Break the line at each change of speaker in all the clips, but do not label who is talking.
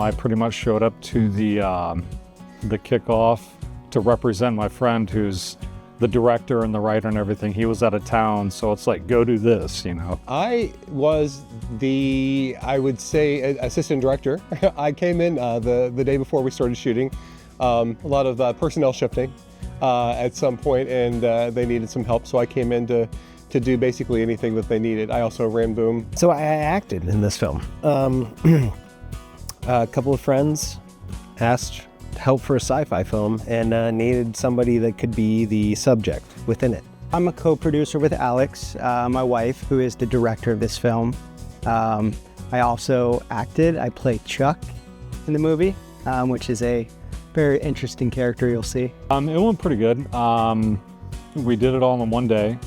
I pretty much showed up to the kickoff to represent my friend who's the director and the writer and everything. He was out of town, so it's like, go do this, you know.
I was I would say, assistant director. I came in the day before we started shooting. A lot of personnel shifting at some point, and they needed some help, so I came in to do basically anything that they needed. I also ran boom.
So I acted in this film. A couple of friends asked help for a sci-fi film and needed somebody that could be the subject within it.
I'm a co-producer with Alex, my wife, who is the director of this film. I also acted. I played Chuck in the movie, which is a very interesting character you'll see.
It went pretty good. We did it all in one day.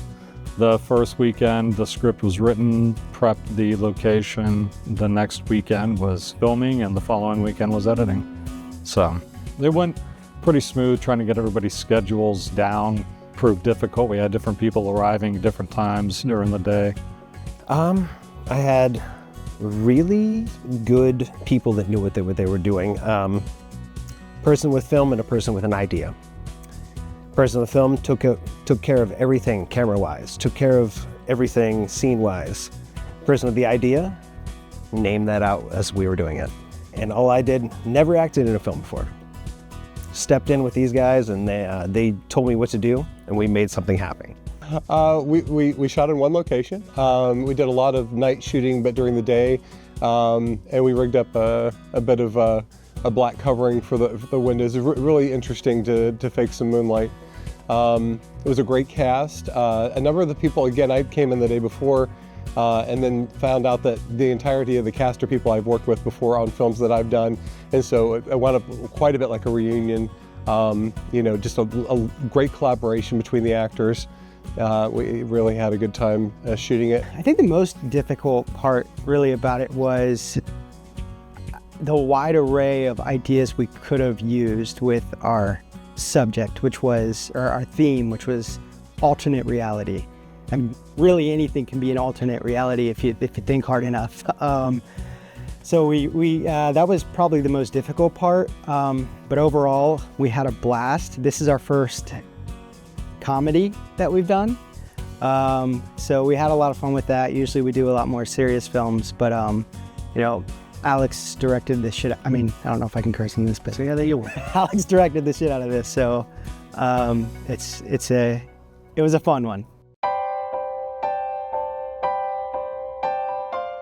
The first weekend, the script was written, prepped the location. The next weekend was filming, and the following weekend was editing. So it went pretty smooth, trying to get everybody's schedules down. Proved difficult. We had different people arriving at different times during the day.
I had really good people that knew what they were doing. Person with film and a person with an idea. Person with film took care of everything camera-wise, took care of everything scene-wise. Person with the idea, named that out as we were doing it. And all I did, never acted in a film before. Stepped in with these guys, and they told me what to do, and we made something happen.
We shot in one location. We did a lot of night shooting, but during the day, and we rigged up a bit of a black covering for the windows. It was really interesting to fake some moonlight. It was a great cast. A number of the people, again, I came in the day before, and then found out that the entirety of the cast are people I've worked with before on films that I've done, and so it wound up quite a bit like a reunion. You know, just a great collaboration between the actors. We really had a good time shooting it.
I think the most difficult part really about it was the wide array of ideas we could have used with our subject, which was, or our theme, which was alternate reality. I mean, really anything can be an alternate reality if you think hard enough. So that was probably the most difficult part, but overall we had a blast. This is our first comedy that we've done, so we had a lot of fun with that. Usually we do a lot more serious films, but you know, Alex directed the shit. I mean, I don't know if I can curse in this, but yeah, you will. Alex directed the shit out of this, so it was a fun one.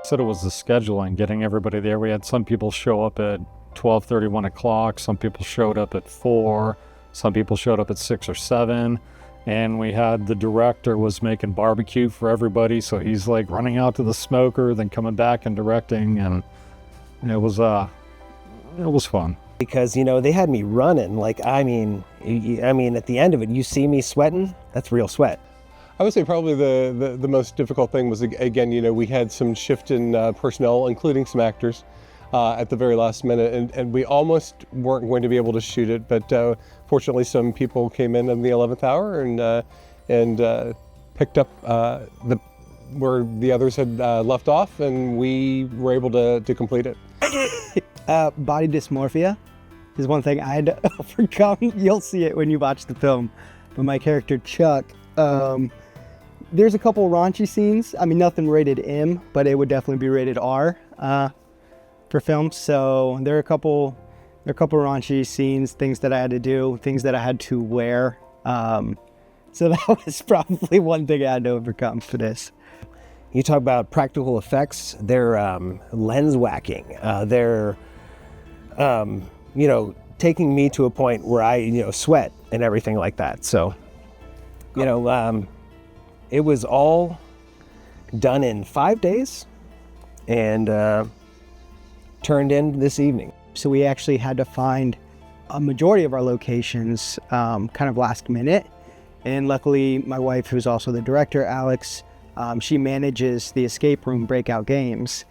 Said it was the scheduling, getting everybody there. We had some people show up at 12:30, 1 o'clock. Some people showed up at 4. Some people showed up at 6 or 7. And we had the director was making barbecue for everybody. So he's like running out to the smoker, then coming back and directing. And it was fun.
Because, you know, they had me running. Like, I mean, at the end of it, you see me sweating, that's real sweat.
I would say probably the most difficult thing was, again, you know, we had some shift in personnel, including some actors, at the very last minute, and we almost weren't going to be able to shoot it, but fortunately some people came in the 11th hour and picked up where the others had left off, and we were able to complete it.
Body dysmorphia is one thing I had to overcome. You'll see it when you watch the film. But my character Chuck, there's a couple raunchy scenes. I mean, nothing rated M, but it would definitely be rated R for films. So there are a couple raunchy scenes, things that I had to do, things that I had to wear. So that was probably one thing I had to overcome for this.
You talk about practical effects, they're lens whacking, they're you know, taking me to a point where I, you know, sweat and everything like that. So, you know, it was all done in 5 days and turned in this evening.
So we actually had to find a majority of our locations kind of last minute. And luckily my wife, who's also the director, Alex, she manages the escape room breakout games.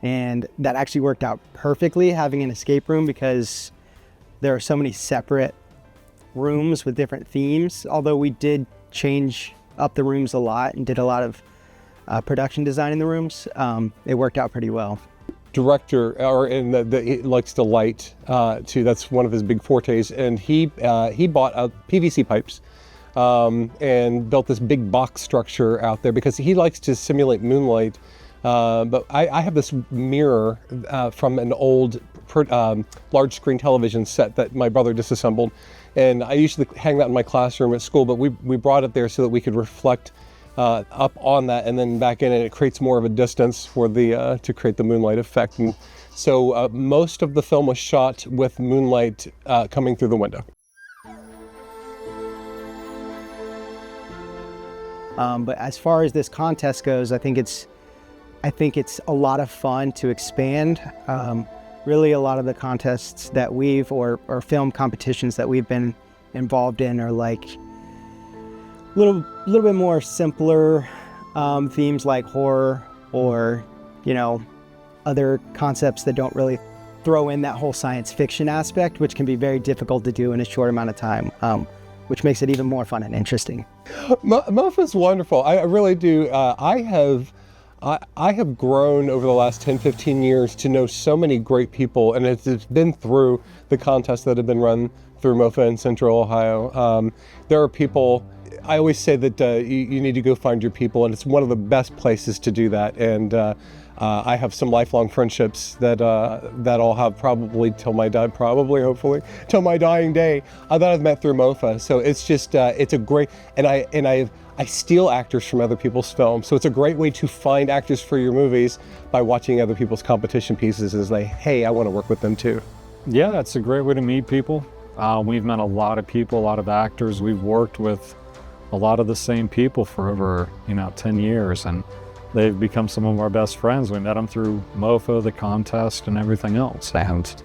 And that actually worked out perfectly, having an escape room, because there are so many separate rooms with different themes. Although we did change up the rooms a lot and did a lot of production design in the rooms, it worked out pretty well.
director, he likes to light too. That's one of his big fortes. And he bought PVC pipes and built this big box structure out there because he likes to simulate moonlight. But I have this mirror from an old large screen television set that my brother disassembled, and I usually hang that in my classroom at school, but we brought it there so that we could reflect up on that and then back in, and it creates more of a distance for the to create the moonlight effect. And so most of the film was shot with moonlight coming through the window.
But as far as this contest goes, I think it's a lot of fun to expand. Really, a lot of the contests that or film competitions that we've been involved in are like a little bit more simpler themes like horror or, other concepts that don't really throw in that whole science fiction aspect, which can be very difficult to do in a short amount of time, which makes it even more fun and interesting.
MOFA's wonderful. I really do. I have grown over the last 10, 15 years to know so many great people, and it's been through the contests that have been run through MOFA in Central Ohio. There are people, I always say that you need to go find your people, and it's one of the best places to do that. And I have some lifelong friendships that I'll have probably till my hopefully, till my dying day, that I've met through MOFA. So it's just, it's a great, and I steal actors from other people's films. So it's a great way to find actors for your movies by watching other people's competition pieces and say, hey, I want to work with them too.
Yeah, it's a great way to meet people. We've met a lot of people, a lot of actors. We've worked with a lot of the same people for over, 10 years, and they've become some of our best friends. We met them through MOFA, the contest, and everything else. And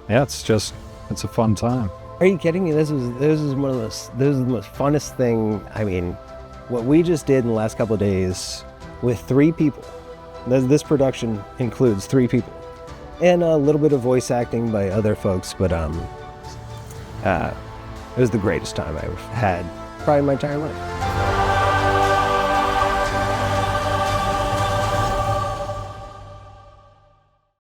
yeah, it's a fun time.
Are you kidding me? This is the most funnest thing. I mean, what we just did in the last couple of days with 3 people. This production includes 3 people, and a little bit of voice acting by other folks. But it was the greatest time I've had probably in my entire life.